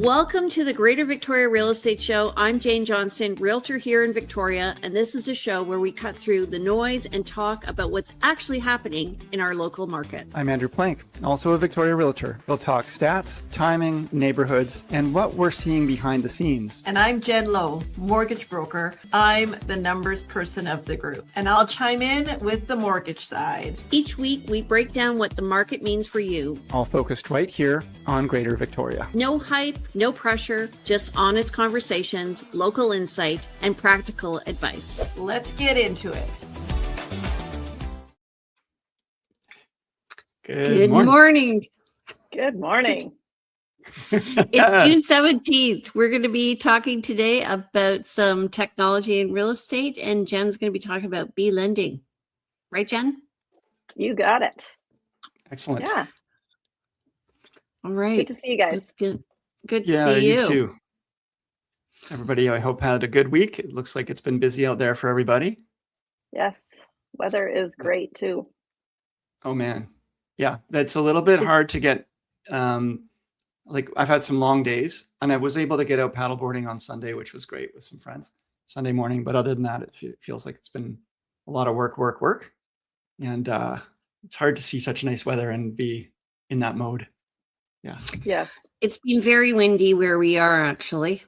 Welcome to the Greater Victoria Real Estate Show. I'm Jane Johnston, realtor here in Victoria, and this is a show where we cut through the noise and talk about what's actually happening in our local market. I'm Andrew Plank, also a Victoria realtor. We'll talk stats, timing, neighborhoods, and what we're seeing behind the scenes. And I'm Jen Lowe, mortgage broker. I'm the numbers person of the group, and I'll chime in with the mortgage side. Each week, we break down what the market means for you. All focused right here on Greater Victoria. No hype, no pressure, just honest conversations, local insight, and practical advice. Let's get into it. Good morning. Good morning. It's June 17th. We're going to be talking today about some technology in real estate, and Jen's going to be talking about lending. Right, Jen? You got it. Excellent. Yeah. All right. Good to see you guys. That's good. Good to Yeah, see you too. Everybody, I hope, had a good week. It looks like it's been busy out there for everybody. Yes. Weather is great too. Oh, man. Yeah, that's a little bit hard to get. Like, I've had some long days, and I was able to get out paddleboarding on Sunday, which was great with some friends Sunday morning. But other than that, it feels like it's been a lot of work. And it's hard to see such nice weather and be in that mode. Yeah. Yeah. It's been very windy where we are, actually.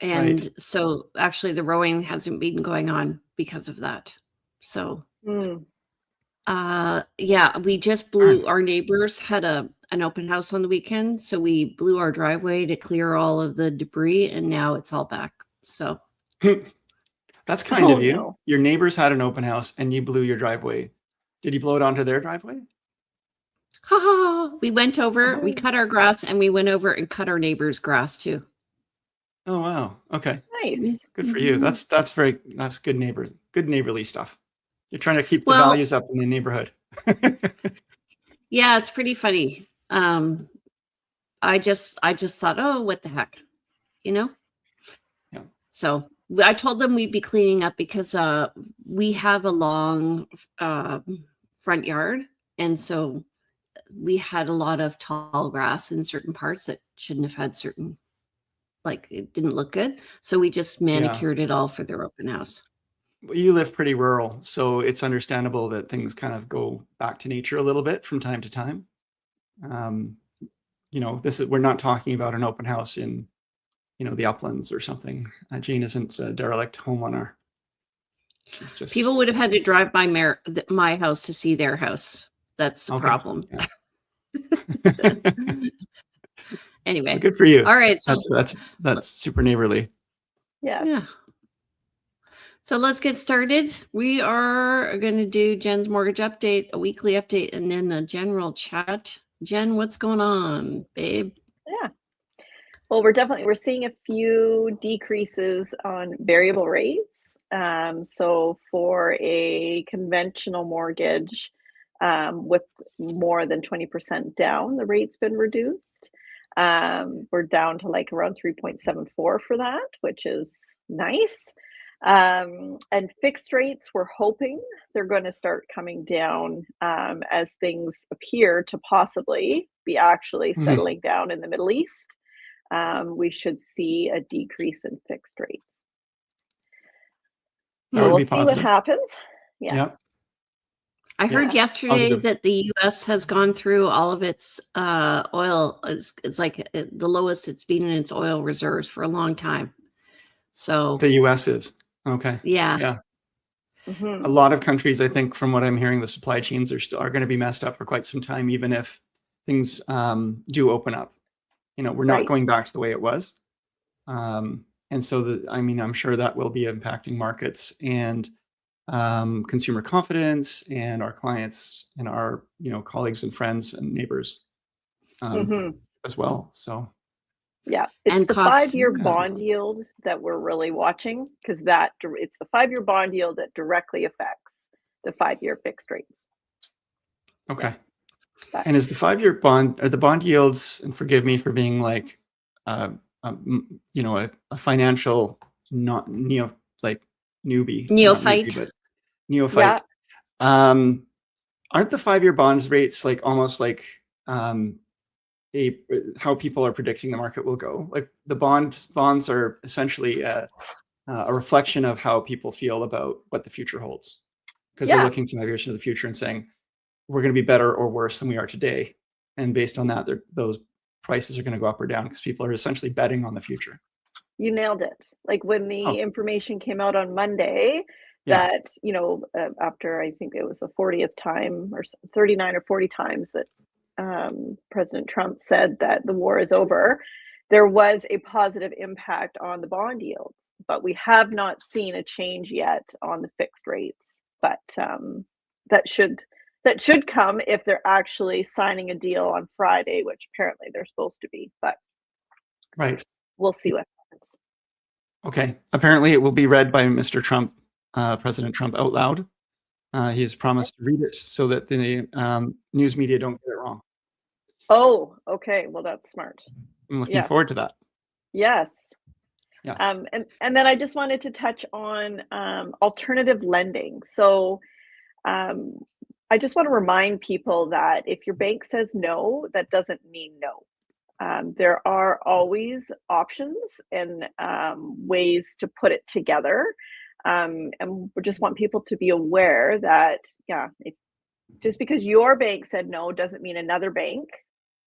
And Right. so actually the rowing hasn't been going on because of that. So yeah, we just blew, our neighbors had an open house on the weekend. So we blew our driveway to clear all of the debris, and now it's all back. So That's kind of you. No. Your neighbors had an open house and you blew your driveway. Did you blow it onto their driveway? we went over, we cut our grass, and we went over and cut our neighbor's grass too. Oh, wow. Okay. Nice. Good for you. That's good neighborly stuff. You're trying to keep the Well- values up in the neighborhood. Yeah, it's pretty funny. I just thought, oh, what the heck, Yeah. So I told them we'd be cleaning up because we have a long front yard, and so we had a lot of tall grass in certain parts that shouldn't have had certain, like, it didn't look good. So we just manicured it all for their open house. You live pretty rural, so it's understandable that things kind of go back to nature a little bit from time to time. We're not talking about an open house in, the uplands or something. Jane isn't a derelict homeowner. She's just People would have had to drive by my house to see their house. That's the problem. Yeah. Anyway. Well, good for you. All right. So That's super neighborly. Yeah. So let's get started. We are going to do Jen's mortgage update, a weekly update, and then a general chat. Jen, what's going on, babe? Yeah. Well, we're seeing a few decreases on variable rates. So for a conventional mortgage with more than 20% down, the rate's been reduced. We're down to like around 3.74 for that, which is nice. And fixed rates, we're hoping they're going to start coming down as things appear to possibly be actually settling down in the Middle East. We should see a decrease in fixed rates. That So would we'll be see what positive. happens. Yeah. Yeah. I heard yesterday Positive. that the U.S. has gone through all of its oil. It's like the lowest it's been in its oil reserves for a long time. So The US is. Okay. yeah. Yeah. Mhm. A lot of countries, I think, from what I'm hearing, the supply chains are going to be messed up for quite some time, even if things do open up. We're not Right. going back to the way it was. And so I'm sure that will be impacting markets and consumer confidence and our clients and our, colleagues and friends and neighbors Mhm. as well. So Yeah, it's And the costs. 5-year bond yield that we're really watching because it's the 5-year bond yield that directly affects the 5-year fixed rates. okay. But And is the 5-year bond, are the bond yields, and forgive me for being like, a financial not newbie, not Neophyte. newbie, but neophyte. Aren't the 5-year bonds rates like almost like how people are predicting the market will go. Like the bonds are essentially a reflection of how people feel about what the future holds, because they're looking 5 years into the future and saying we're going to be better or worse than we are today, and based on that, those prices are going to go up or down because people are essentially betting on the future. You nailed it. Like when the information came out on Monday that, after I think it was the 40th time or 39 or 40 times that President Trump said that the war is over, there was a positive impact on the bond yields, but we have not seen a change yet on the fixed rates. But that should come if they're actually signing a deal on Friday, which apparently they're supposed to be. But we'll see what happens. Okay. Apparently, it will be read by Mr. Trump, President Trump, out loud. He has promised to read it so that the news media don't get it wrong. Oh, okay. Well, that's smart. I'm looking forward to that. Yes. Yes. And then I just wanted to touch on alternative lending. So I just want to remind people that if your bank says no, that doesn't mean no. There are always options and ways to put it together. And we just want people to be aware that, just because your bank said no doesn't mean another bank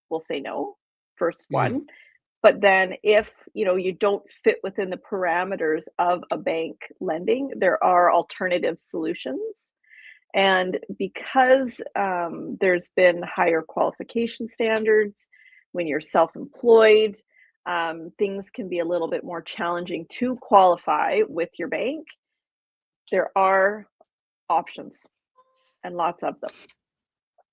will say no, first one. But then if, you don't fit within the parameters of a bank lending, there are alternative solutions. And because there's been higher qualification standards when you're self-employed, things can be a little bit more challenging to qualify with your bank. There are options and lots of them.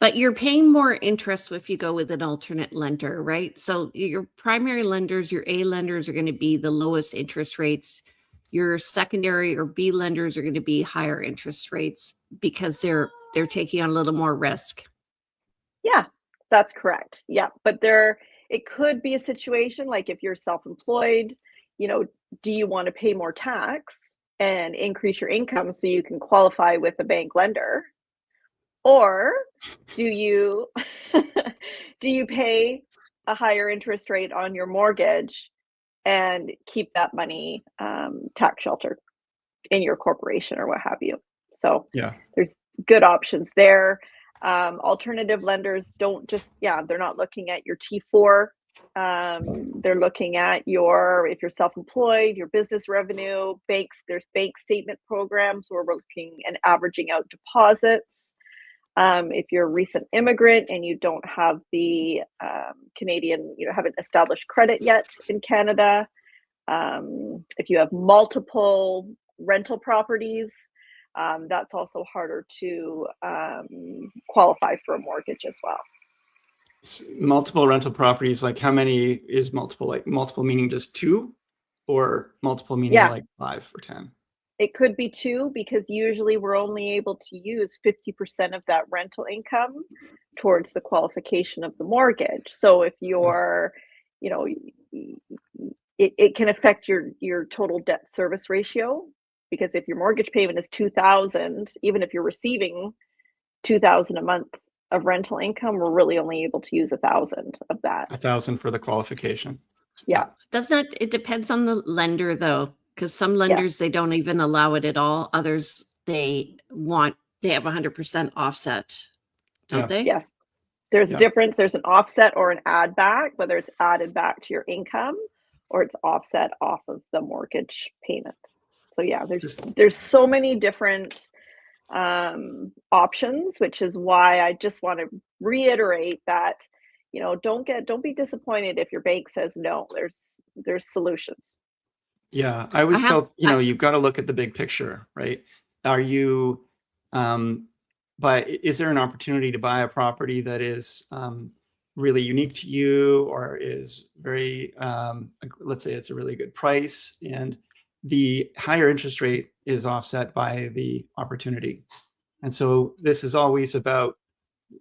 But you're paying more interest if you go with an alternate lender, right? So your primary lenders, your A lenders, are going to be the lowest interest rates. Your secondary or B lenders are going to be higher interest rates because they're taking on a little more risk. Yeah, that's correct. Yeah, but it could be a situation like if you're self-employed, do you want to pay more tax and increase your income so you can qualify with a bank lender? Or do you pay a higher interest rate on your mortgage and keep that money tax sheltered in your corporation or what have you? So there's good options there. Alternative lenders don't just, they're not looking at your T4. They're looking at if you're self-employed, your business revenue. There's bank statement programs where we're looking and averaging out deposits. If you're a recent immigrant and you don't have the Canadian, haven't established credit yet in Canada, if you have multiple rental properties, that's also harder to qualify for a mortgage as well. Multiple rental properties, like how many is multiple? Like multiple meaning just 2, or multiple meaning like 5 or 10? It could be 2, because usually we're only able to use 50% of that rental income towards the qualification of the mortgage. So if you're, it can affect your total debt service ratio, because if your mortgage payment is $2,000, even if you're receiving $2,000 a month of rental income, we're really only able to use $1,000 of that. $1,000 for the qualification. Yeah. It depends on the lender though, because some lenders, they don't even allow it at all. Others, they have 100% offset, don't they? Yes. There's a difference. There's an offset or an add back, whether it's added back to your income or it's offset off of the mortgage payment. So there's so many different options, which is why I just want to reiterate that, don't be disappointed if your bank says no. There's solutions. Yeah, I always tell, you've got to look at the big picture, right? Are you, is there an opportunity to buy a property that is really unique to you, or is very, let's say it's a really good price, and the higher interest rate is offset by the opportunity. And so this is always about,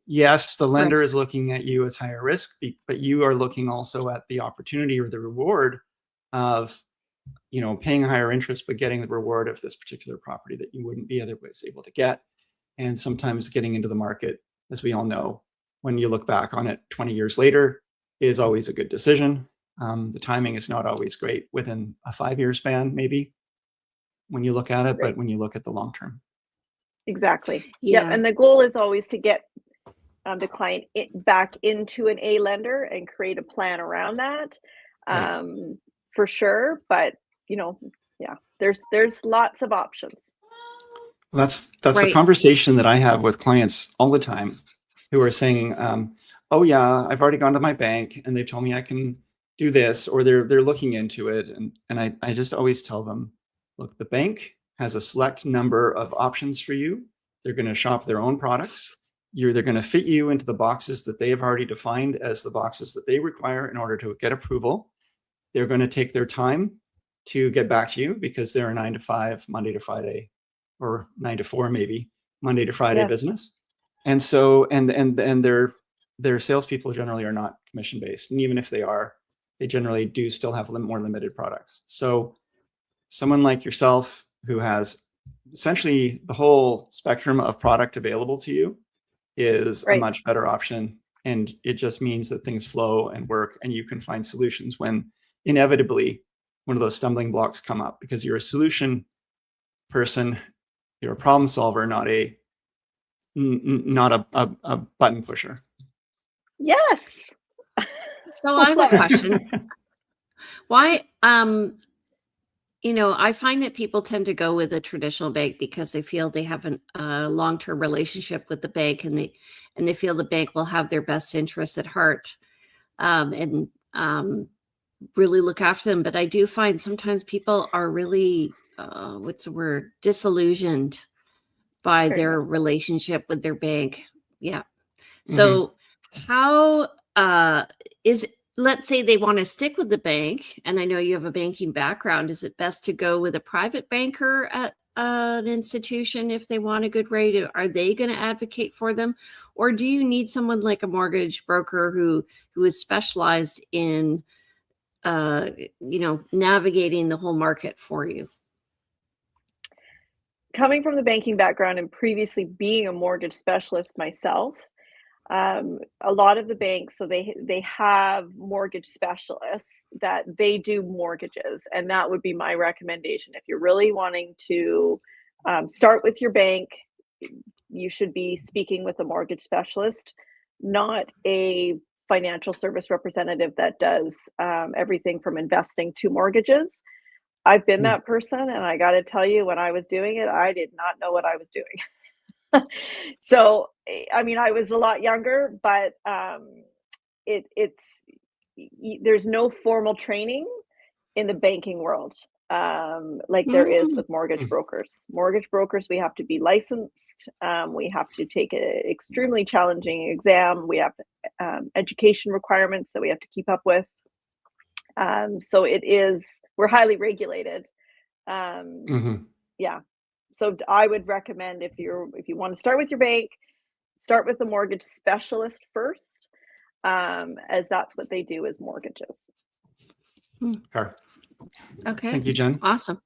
yes, the lender is looking at you as higher risk, but you are looking also at the opportunity or the reward of, paying higher interest, but getting the reward of this particular property that you wouldn't be otherwise able to get. And sometimes getting into the market, as we all know, when you look back on it 20 years later, is always a good decision. The timing is not always great within a 5-year span, maybe, when you look at it, but when you look at the long term. Exactly. Yeah. Yep. And the goal is always to get the client back into an A lender and create a plan around that, for sure. But yeah, there's lots of options. That's the conversation that I have with clients all the time, who are saying, "Oh yeah, I've already gone to my bank and they've told me I can do this," or they're looking into it, and I just always tell them, look, the bank has a select number of options for you. They're going to shop their own products. They're going to fit you into the boxes that they have already defined as the boxes that they require in order to get approval. They're going to take their time to get back to you because they're a 9 to 5, Monday to Friday, or 9 to 4, maybe Monday to Friday business. And so, and their salespeople generally are not commission based. And even if they are, they generally do still have more limited products. So someone like yourself who has essentially the whole spectrum of product available to you is a much better option. And it just means that things flow and work, and you can find solutions when inevitably one of those stumbling blocks come up, because you're a solution person, you're a problem solver, not a button pusher. Yes. So I have a question. Why, I find that people tend to go with a traditional bank because they feel they have a long-term relationship with the bank, and they feel the bank will have their best interest at heart, and really look after them. But I do find sometimes people are really, disillusioned by their relationship with their bank. Yeah. So how let's say they want to stick with the bank, and I know you have a banking background. Is it best to go with a private banker at an institution if they want a good rate? Are they going to advocate for them? Or do you need someone like a mortgage broker who is specialized in, navigating the whole market for you? Coming from the banking background and previously being a mortgage specialist myself, a lot of the banks, so they have mortgage specialists that they do mortgages, and that would be my recommendation. If you're really wanting to start with your bank, you should be speaking with a mortgage specialist, not a financial service representative that does everything from investing to mortgages. I've been that person, and I got to tell you, when I was doing it, I did not know what I was doing. So, I mean, I was a lot younger, but there's no formal training in the banking world, like there is with mortgage brokers. Mortgage brokers, we have to be licensed. We have to take an extremely challenging exam. We have education requirements that we have to keep up with. So we're highly regulated. Yeah. So I would recommend, if you want to start with your bank, start with the mortgage specialist first, as that's what they do, is mortgages. Sure. Okay. Thank you, Jen. Awesome.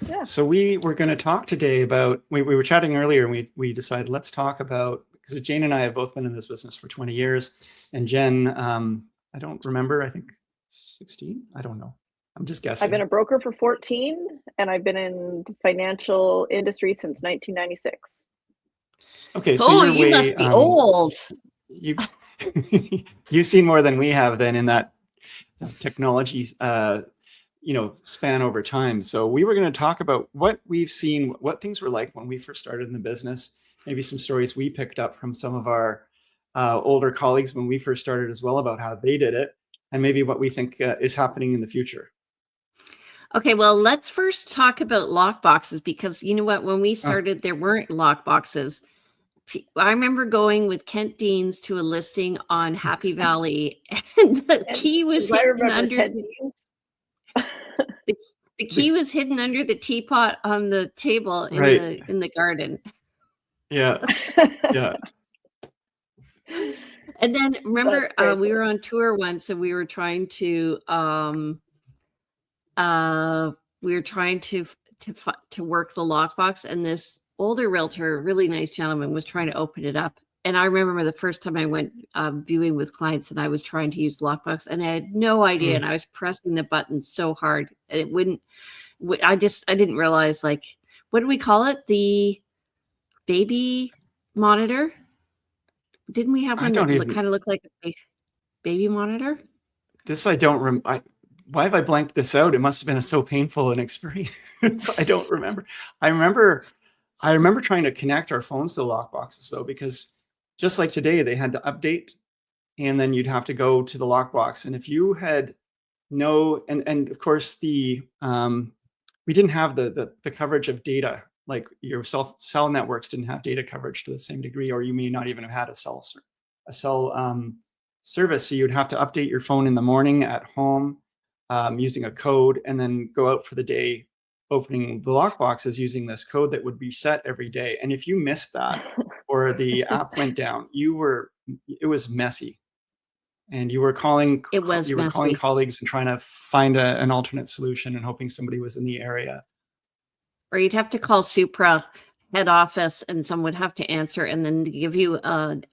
Yeah. So we were going to talk today about, we were chatting earlier, and we decided let's talk about, because Jane and I have both been in this business for 20 years. And Jen, I don't remember, I think 16? I don't know. I'm just guessing. I've been a broker for 14, and I've been in the financial industry since 1996. Okay, so you must be old. You've seen more than we have then in that technology span over time. So we were going to talk about what we've seen, what things were like when we first started in the business, maybe some stories we picked up from some of our older colleagues when we first started as well, about how they did it, and maybe what we think is happening in the future. Okay, well, let's first talk about lock boxes, because you know what? When we started, there weren't lock boxes. I remember going with Kent Deans to a listing on Happy Valley, and the key was hidden under the key was hidden under the teapot on the table in the garden. Yeah. Yeah. And then remember, we were on tour once, and we were trying to work the lockbox, and this older realtor, really nice gentleman, was trying to open it up, And I remember the first time I went viewing with clients and I was trying to use the lockbox and I had no idea. And I was pressing the button so hard and it wouldn't, I didn't realize, like, what do we call it? The baby monitor? Didn't we have one that kind of looked like a baby monitor? This I don't remember. Why have I blanked this out? It must have been so painful an experience. I don't remember. I remember trying to connect our phones to the lockboxes though, because just like today, they had to update and then you'd have to go to the lockbox. And if you had and of course we didn't have the coverage of data, like your cell networks didn't have data coverage to the same degree, or you may not even have had a cell service. So you'd have to update your phone in the morning at home using a code and then go out for the day opening the lockboxes using this code that would be set every day. And if you missed that or the app went down, it was messy. And you were calling colleagues and trying to find an alternate solution and hoping somebody was in the area. Or you'd have to call Supra head office and someone would have to answer and then give you an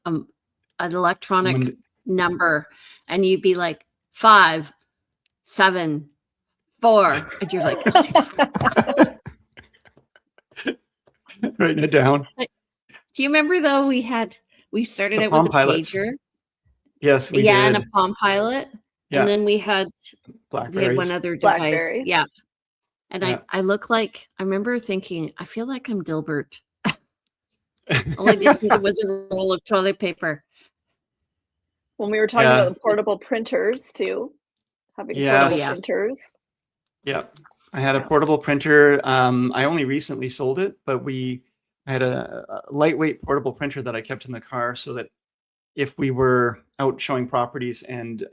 electronic number and you'd be like 5, 7, 4, and you're like writing it down. Do you remember though we started out with a pager? Yes, we did. And a Palm Pilot. Yeah. And then we had one other device. Yeah. And I look like, I remember thinking, I feel like I'm Dilbert. All I just needed was a roll of toilet paper. When we were talking about the portable printers too, having portable printers. Yeah, I had a portable printer. I only recently sold it, but I had a lightweight portable printer that I kept in the car so that if we were out showing properties and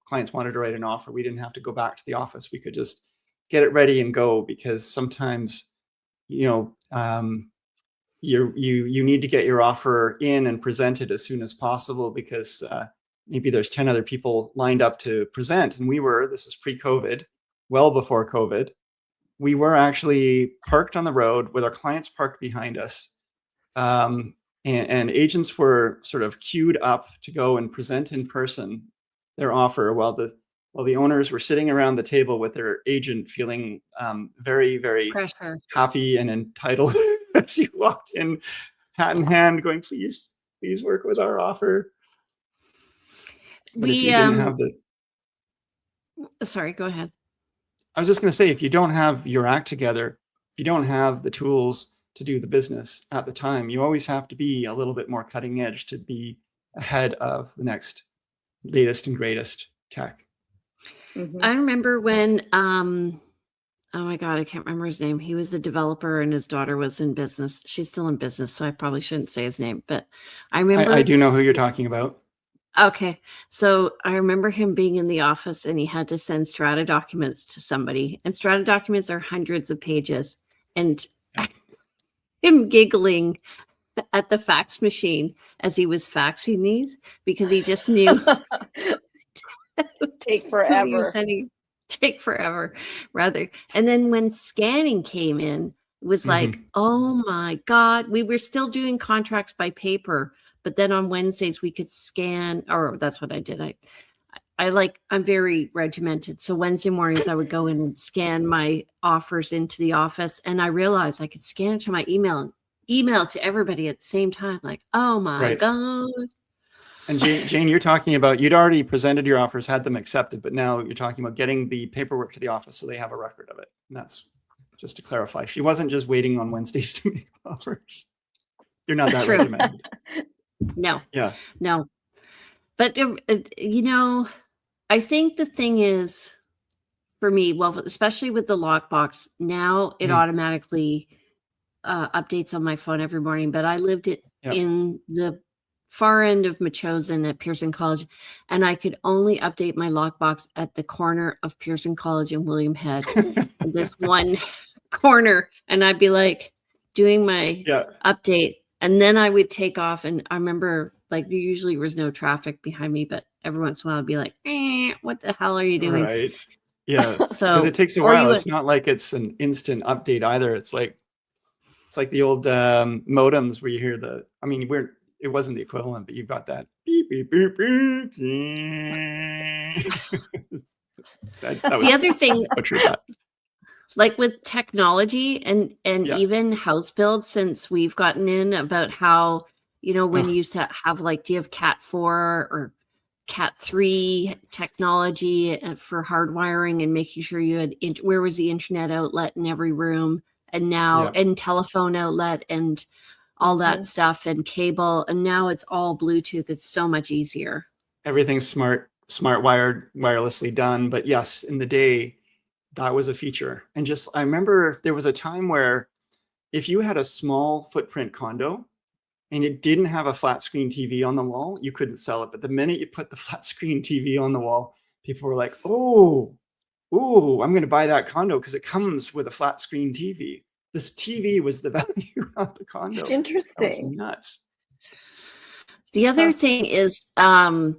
clients wanted to write an offer, we didn't have to go back to the office. We could just get it ready and go, because sometimes, you need to get your offer in and presented as soon as possible because maybe there's 10 other people lined up to present. And this is pre-COVID, well before COVID, we were actually parked on the road with our clients parked behind us. And agents were sort of queued up to go and present in person their offer while the owners were sitting around the table with their agent feeling very, very happy and entitled as you walked in, hat in hand, going, please work with our offer. But if you didn't have sorry, go ahead. I was just going to say, if you don't have your act together, if you don't have the tools to do the business at the time, you always have to be a little bit more cutting edge to be ahead of the next latest and greatest tech. Mm-hmm. I remember when, oh my God, I can't remember his name. He was a developer and his daughter was in business. She's still in business, so I probably shouldn't say his name, but I remember. I do know who you're talking about. Okay. So I remember him being in the office and he had to send strata documents to somebody, and strata documents are hundreds of pages, and him giggling at the fax machine as he was faxing these because he just knew take forever. Take forever, rather. And then when scanning came in, it was like, oh my God, we were still doing contracts by paper, but then on Wednesdays we could scan, or that's what I did. I'm very regimented. So Wednesday mornings I would go in and scan my offers into the office, and I realized I could scan it to my email and email to everybody at the same time. Like, oh my God. And Jane, you're talking about, you'd already presented your offers, had them accepted, but now you're talking about getting the paperwork to the office so they have a record of it. And that's just to clarify. She wasn't just waiting on Wednesdays to make offers. You're not that regimented. No. Yeah. No. But, I think the thing is, for me, well, especially with the lockbox, now it automatically updates on my phone every morning. But I lived in the far end of Machosen at Pearson College, and I could only update my lockbox at the corner of Pearson College and William Head, this one corner, and I'd be like doing my update, and then I would take off. And I remember, like, there usually was no traffic behind me, but every once in a while I'd be like, what the hell are you doing? Right. Yeah. So it takes a while. It's not like it's an instant update either. It's like the old modems where you hear it wasn't the equivalent, but you got that beep, beep, beep, beep. that was The other thing, butchered that. like with technology and Yeah. even house builds, since we've gotten in about how, you know, when Ugh. you used to have like, do you have Cat 4 or Cat 3 technology for hardwiring and making sure you had, where was the internet outlet in every room, and now, Yeah. and telephone outlet and all that stuff and cable, and now it's all Bluetooth. It's so much easier. Everything's smart wired, wirelessly done. But yes, in the day, that was a feature. And just, I remember there was a time where if you had a small footprint condo and it didn't have a flat screen TV on the wall, you couldn't sell it. But the minute you put the flat screen TV on the wall, people were like, oh, I'm going to buy that condo because it comes with a flat screen TV. This TV was the value of the condo. That was Interesting. nuts. The other thing is, I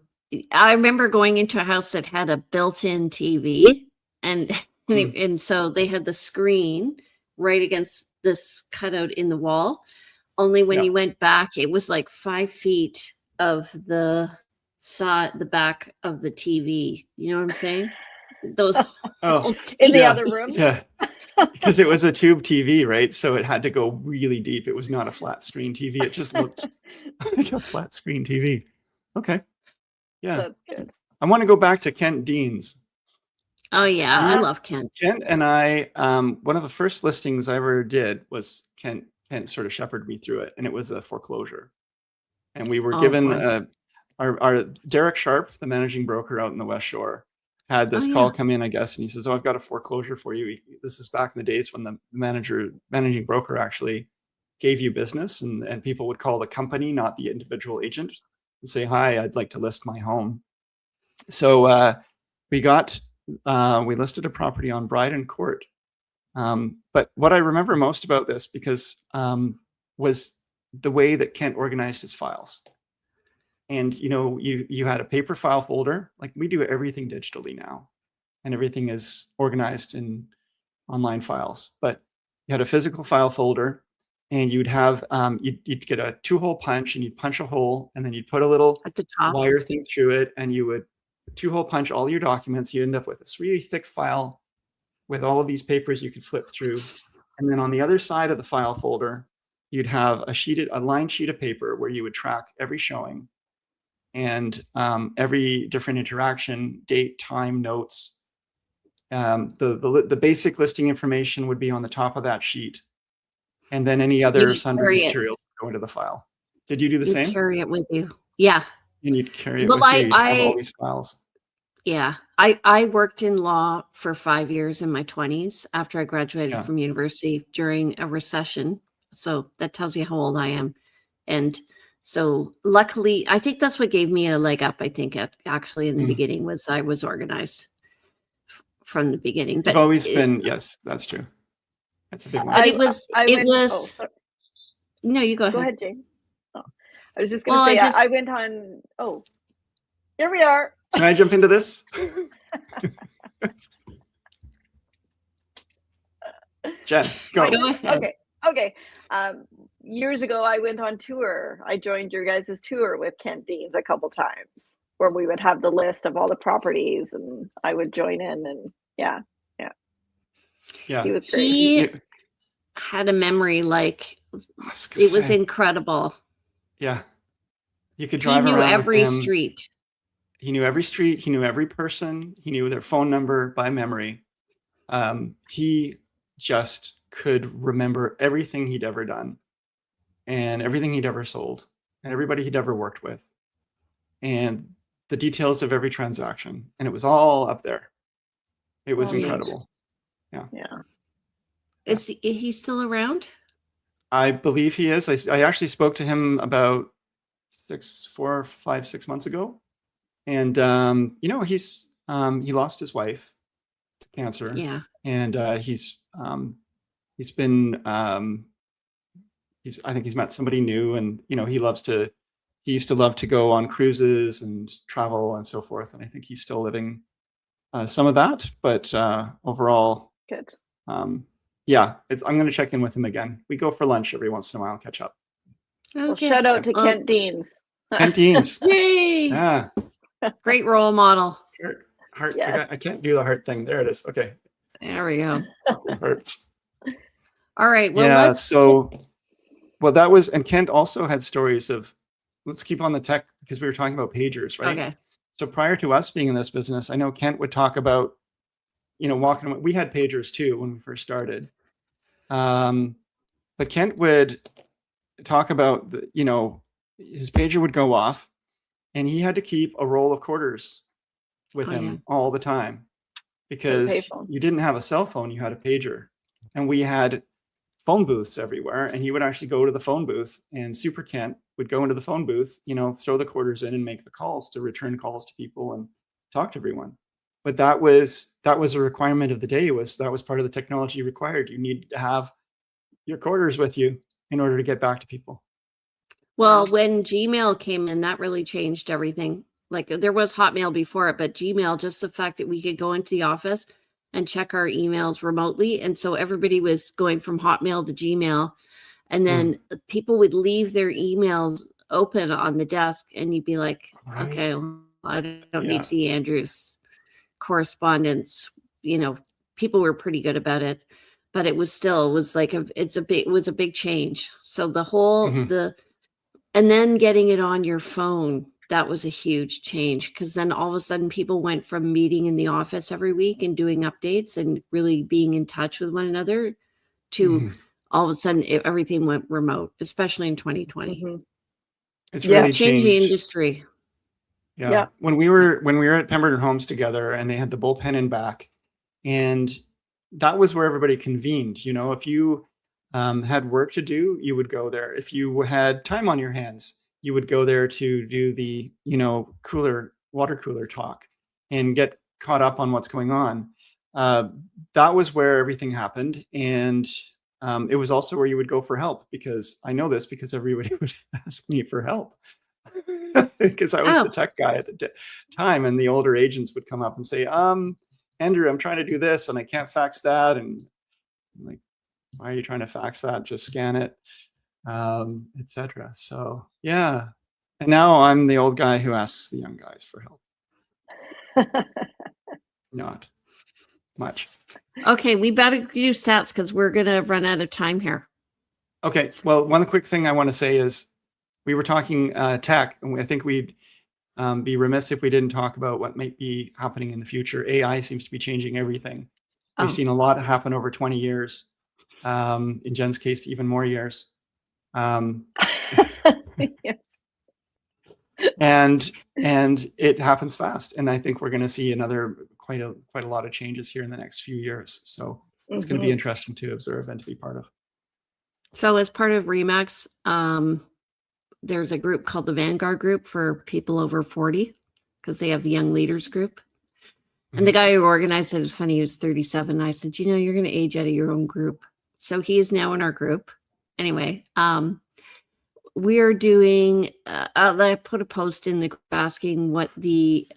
remember going into a house that had a built-in TV, and and so they had the screen right against this cutout in the wall. Only when you went back, it was like 5 feet of the back of the TV. You know what I'm saying? Those in the other rooms. Yeah, because it was a tube TV, right? So it had to go really deep. It was not a flat screen TV. It just looked like a flat screen TV. Okay. Yeah. That's good. I want to go back to Kent Deans. Oh yeah, I love Kent. Kent and I, one of the first listings I ever did was Kent sort of shepherded me through it, and it was a foreclosure. And we were given our Derek Sharp, the managing broker out in the West Shore, had this call come in, I guess, and he says, "Oh, I've got a foreclosure for you." This is back in the days when the managing broker actually gave you business, and people would call the company, not the individual agent, and say, "Hi, I'd like to list my home." So we listed a property on Bryden Court. But what I remember most about this, because was the way that Kent organized his files. And you had a paper file folder, like we do everything digitally now, and everything is organized in online files. But you had a physical file folder, and you'd have you'd get a 2-hole punch, and you'd punch a hole, and then you'd put a little At the top. wire thing through it, and you would 2-hole punch all your documents. You end up with this really thick file with all of these papers you could flip through. And then on the other side of the file folder, you'd have a lined sheet of paper where you would track every showing and every different interaction, date, time, notes. The basic listing information would be on the top of that sheet. And then any other sundry material would go into the file. Did you do the same? Carry it with you. Yeah. You need to carry it with you. You'd have all these files. Yeah. I worked in law for 5 years in my 20s after I graduated from university during a recession. So that tells you how old I am. And so luckily, I think that's what gave me a leg up, I think, actually in the beginning, was I was organized from the beginning. But you've always been, yes, that's true. That's a big one. But it was no, you go ahead. Go ahead, Jane. Oh, I was just going to say, I went on, here we are. Can I jump into this? Jen, go. Go ahead. Okay. Years ago, I went on tour. I joined your guys' tour with Kent Deans a couple times, where we would have the list of all the properties, and I would join in, and yeah. He was great. He had a memory like it was incredible. Yeah. You could drive around. He knew every street. He knew every street. He knew every person. He knew their phone number by memory. He just could remember everything he'd ever done and everything he'd ever sold and everybody he'd ever worked with and the details of every transaction. And it was all up there. It was incredible. Yeah. Is he still around? I believe he is. I actually spoke to him about 6 months ago. And, he lost his wife to cancer. Yeah. And he's been, I think he's met somebody new, and, he used to love to go on cruises and travel and so forth. And I think he's still living some of that, but overall, good. I'm going to check in with him again. We go for lunch every once in a while, catch up. Oh, Well, good. shout out to Well, Kent Deans. Canteens. Yay! Yeah. Great role model. Heart. Yes. I can't do the heart thing. There it is. Okay. There we go. Hearts. All right. Well, Yeah. let's. So, well, that was, and Kent also had stories of, let's keep on the tech because we were talking about pagers, right? Okay. So prior to us being in this business, I know Kent would talk about, walking. We had pagers too when we first started. But Kent would talk about, his pager would go off and he had to keep a roll of quarters with him all the time because payphone. you didn't have a cell phone, you had a pager. And we had phone booths everywhere. And he would actually go to the phone booth, and Super Kent would go into the phone booth, throw the quarters in and make the calls to return calls to people and talk to everyone. But that was a requirement of the day. That was part of the technology required. You need to have your quarters with you in order to get back to people. Well, when Gmail came in, that really changed everything. Like there was Hotmail before it, but Gmail, just the fact that we could go into the office and check our emails remotely. And so everybody was going from Hotmail to Gmail. And then people would leave their emails open on the desk and you'd be like, okay, well, I don't need to see Andrew's correspondence. People were pretty good about it, but it was a big change. So the whole, and then getting it on your phone, that was a huge change because then all of a sudden people went from meeting in the office every week and doing updates and really being in touch with one another to all of a sudden everything went remote, especially in 2020. It's really changing changed. Industry. Yeah. When we were at Pemberton Homes together and they had the bullpen in back, and that was where everybody convened. If you had work to do, you would go there. If you had time on your hands, you would go there to do the, water cooler talk and get caught up on what's going on. That was where everything happened. And it was also where you would go for help, because I know this because everybody would ask me for help because I was the tech guy at the time, and the older agents would come up and say, Andrew, I'm trying to do this and I can't fax that. And I'm like, why are you trying to fax that? Just scan it, etc. So yeah. And now I'm the old guy who asks the young guys for help. Not much. Okay, we better do stats because we're going to run out of time here. Okay. Well, one quick thing I want to say is we were talking tech, and I think we'd be remiss if we didn't talk about what might be happening in the future. AI seems to be changing everything. We've seen a lot happen over 20 years. In Jen's case, even more years. And it happens fast. And I think we're going to see quite a lot of changes here in the next few years. So it's going to be interesting to observe and to be part of. So as part of REMAX, there's a group called the Vanguard Group for people over 40, because they have the Young Leaders Group. And the guy who organized it, is funny, he was 37. I said, you're going to age out of your own group. So he is now in our group. Anyway, we're doing, I put a post in the group asking what the,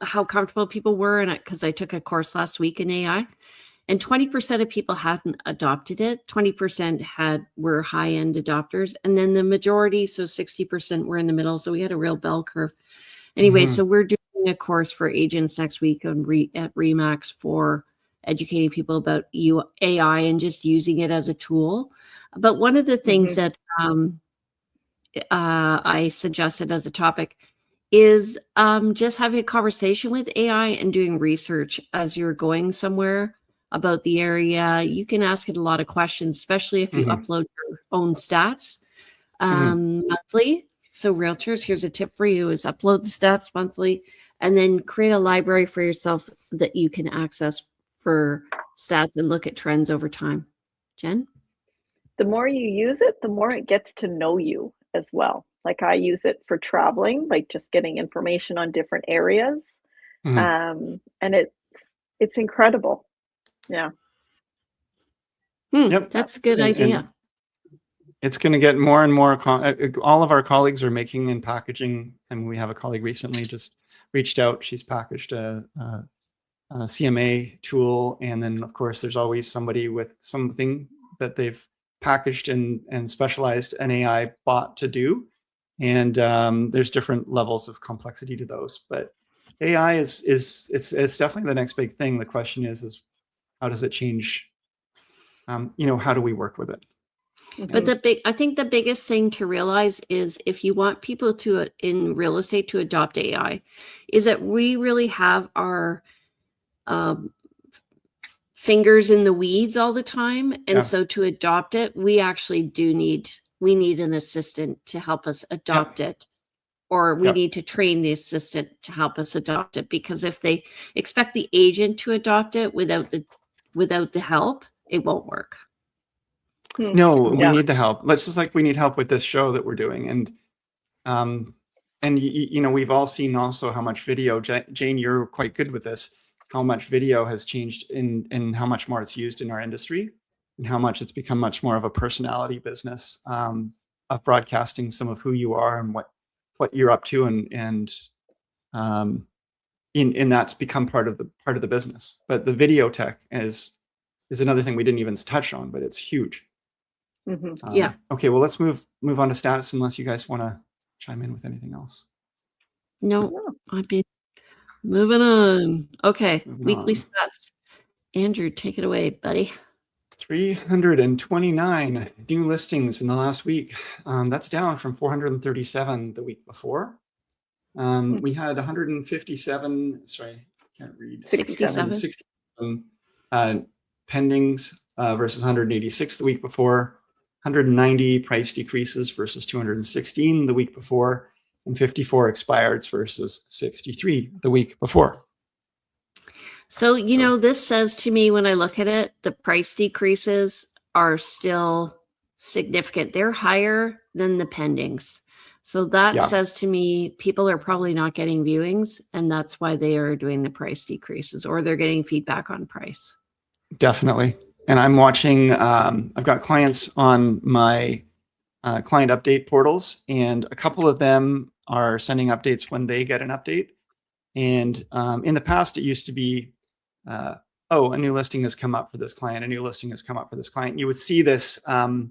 how comfortable people were. And because I took a course last week in AI, and 20% of people hadn't adopted it. 20% were high-end adopters. And then the majority, so 60% were in the middle. So we had a real bell curve. Anyway, so we're doing a course for agents next week at REMAX for educating people about AI and just using it as a tool. But one of the things that I suggested as a topic is just having a conversation with AI and doing research as you're going somewhere about the area. You can ask it a lot of questions, especially if you upload your own stats monthly. So realtors, here's a tip for you, is upload the stats monthly and then create a library for yourself that you can access for stats and look at trends over time. Jen? The more you use it, the more it gets to know you as well. Like I use it for traveling, like just getting information on different areas. And it's incredible. Yeah. Yep. That's a good idea. It's going to get more and more. All of our colleagues are making and packaging, and we have a colleague recently just reached out. She's packaged a CMA tool, and then of course there's always somebody with something that they've packaged and specialized an AI bot to do. And there's different levels of complexity to those. But AI is it's definitely the next big thing. The question is how does it change? How do we work with it? But I think the biggest thing to realize is if you want people to, in real estate, to adopt AI, is that we really have our fingers in the weeds all the time. And so to adopt it, we actually need an assistant to help us adopt it, or we need to train the assistant to help us adopt it, because if they expect the agent to adopt it without the help, it won't work. No, we need the help. Let's just like we need help with this show that we're doing. And we've all seen also how much video, Jane, you're quite good with this, how much video has changed in how much more it's used in our industry, and how much it's become much more of a personality business of broadcasting some of who you are and what you're up to, and that's become part of the business. But the video tech is another thing we didn't even touch on, but it's huge. Okay, well, let's move on to stats, unless you guys want to chime in with anything else. No, I've been moving on. Okay, weekly stats. Andrew, take it away, buddy. 329 new listings in the last week. That's down from 437 the week before. We had 157, sorry, I can't read. 67 pendings versus 186 the week before. 190 price decreases versus 216 the week before, and 54 expireds versus 63 the week before. So, this says to me, when I look at it, the price decreases are still significant. They're higher than the pendings. So that says to me, people are probably not getting viewings, and that's why they are doing the price decreases, or they're getting feedback on price. Definitely. And I'm watching, I've got clients on my client update portals, and a couple of them are sending updates when they get an update. And in the past, it used to be, a new listing has come up for this client. A new listing has come up for this client. You would see this, and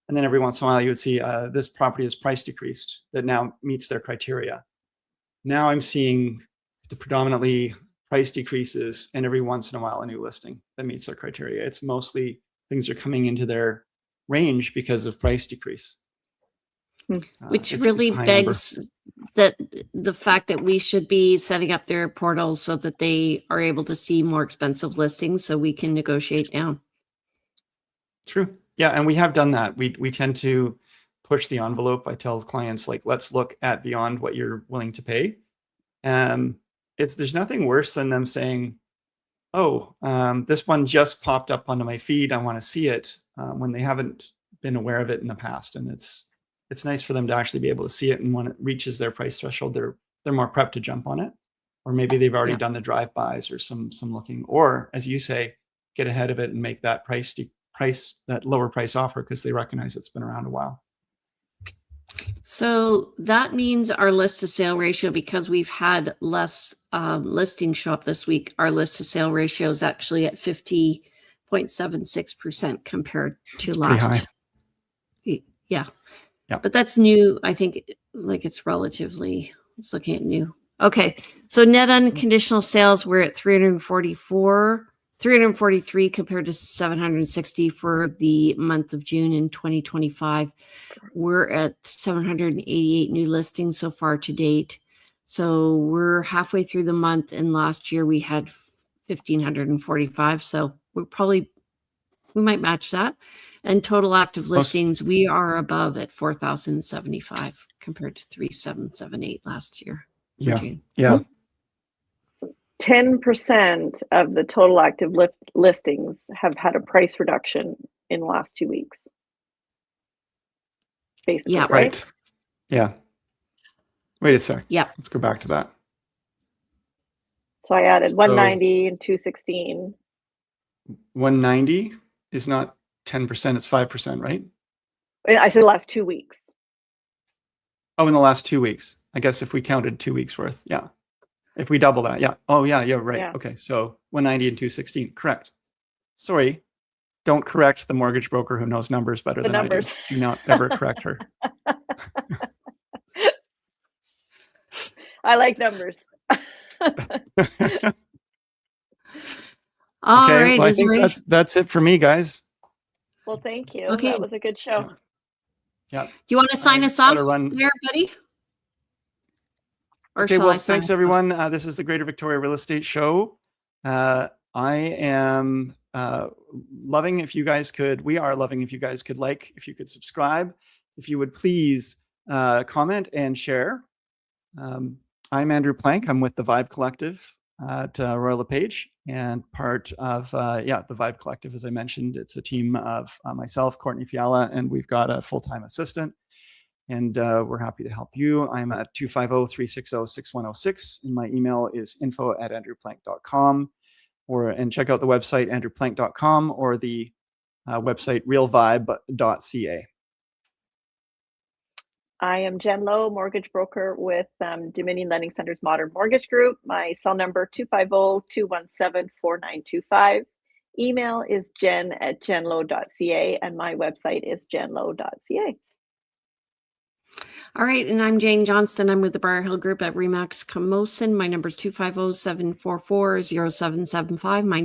then every once in a while, you would see this property is price decreased that now meets their criteria. Now I'm seeing the predominantly price decreases, and every once in a while, a new listing that meets their criteria. It's mostly things are coming into their range because of price decrease. Which really begs that the fact that we should be setting up their portals so that they are able to see more expensive listings so we can negotiate down. True. Yeah, and we have done that. We tend to push the envelope. I tell clients, like, let's look at beyond what you're willing to pay. There's nothing worse than them saying, this one just popped up onto my feed, I want to see it, when they haven't been aware of it in the past. And it's nice for them to actually be able to see it, and when it reaches their price threshold, they're more prepped to jump on it. Or maybe they've already done the drive-bys or some looking, or as you say, get ahead of it and make that that lower price offer because they recognize it's been around a while. So that means our list to sale ratio, because we've had less listings show up this week, our list to sale ratio is actually at 50.76% compared to last. Yeah. But that's new. I think it's relatively, it's looking at new. Okay. So net unconditional sales, we're at 343 compared to 760 for the month of June in 2025. We're at 788 new listings so far to date. So we're halfway through the month, and last year we had 1,545. So we might match that. And total active listings, we are above at 4,075 compared to 3,778 last year. June. 10% of the total active listings have had a price reduction in the last 2 weeks. Basically, right? Yeah. Wait a sec. Yeah. Let's go back to that. So I added 190 and 216. 190 is not 10%, it's 5%, right? I said the last 2 weeks. Oh, in the last 2 weeks. I guess if we counted 2 weeks worth, yeah. If we double that, yeah. Oh, yeah, right. Yeah. Okay, so 190 and 216, correct. Sorry, don't correct the mortgage broker who knows numbers better The than numbers. I do. Do not ever correct her. I like numbers. All Okay, right, well, I think Desiree. that's it for me, guys. Well, thank you. Okay. That was a good show. Yeah. You want to sign I us off gotta run. there, buddy? Or Okay, shall well, I sign thanks us off? everyone. This is the Greater Victoria Real Estate Show. I am loving if you guys could, we are loving if you guys could like, if you could subscribe, if you would please comment and share. I'm Andrew Plank. I'm with the Vibe Collective at Royal LePage, and part of, the Vibe Collective, as I mentioned, it's a team of myself, Courtney Fiala, and we've got a full-time assistant. And we're happy to help you. I'm at 250-360-6106. And my email is info@andrewplank.com, and check out the website, andrewplank.com, or the website, realvibe.ca. I am Jen Lowe, mortgage broker with Dominion Lending Center's Modern Mortgage Group. My cell number 250-217-4925. Email is jen@jenlowe.ca, and my website is jenlowe.ca. All right, and I'm Jane Johnston. I'm with the Briar Hill Group at Remax Camosun. My number is 250-744-0775. My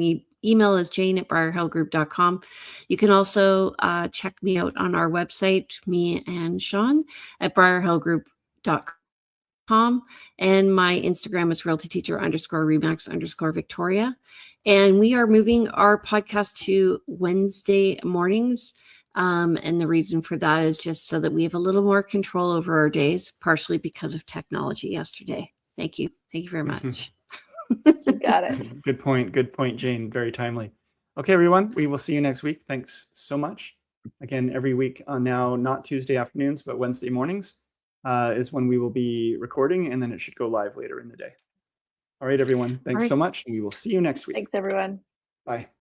email is jane@briarhillgroup.com. You can also check me out on our website, me and Sean, at briarhillgroup.com. And my Instagram is realtyteacher_Remax_Victoria. And we are moving our podcast to Wednesday mornings. And the reason for that is just so that we have a little more control over our days, partially because of technology yesterday. Thank you. Thank you very much. You got it. Good point. Good point, Jane. Very timely. Okay, everyone, we will see you next week. Thanks so much. Again, every week on now, not Tuesday afternoons, but Wednesday mornings is when we will be recording, and then it should go live later in the day. All right, everyone. Thanks so much. And we will see you next week. Thanks, everyone. Bye.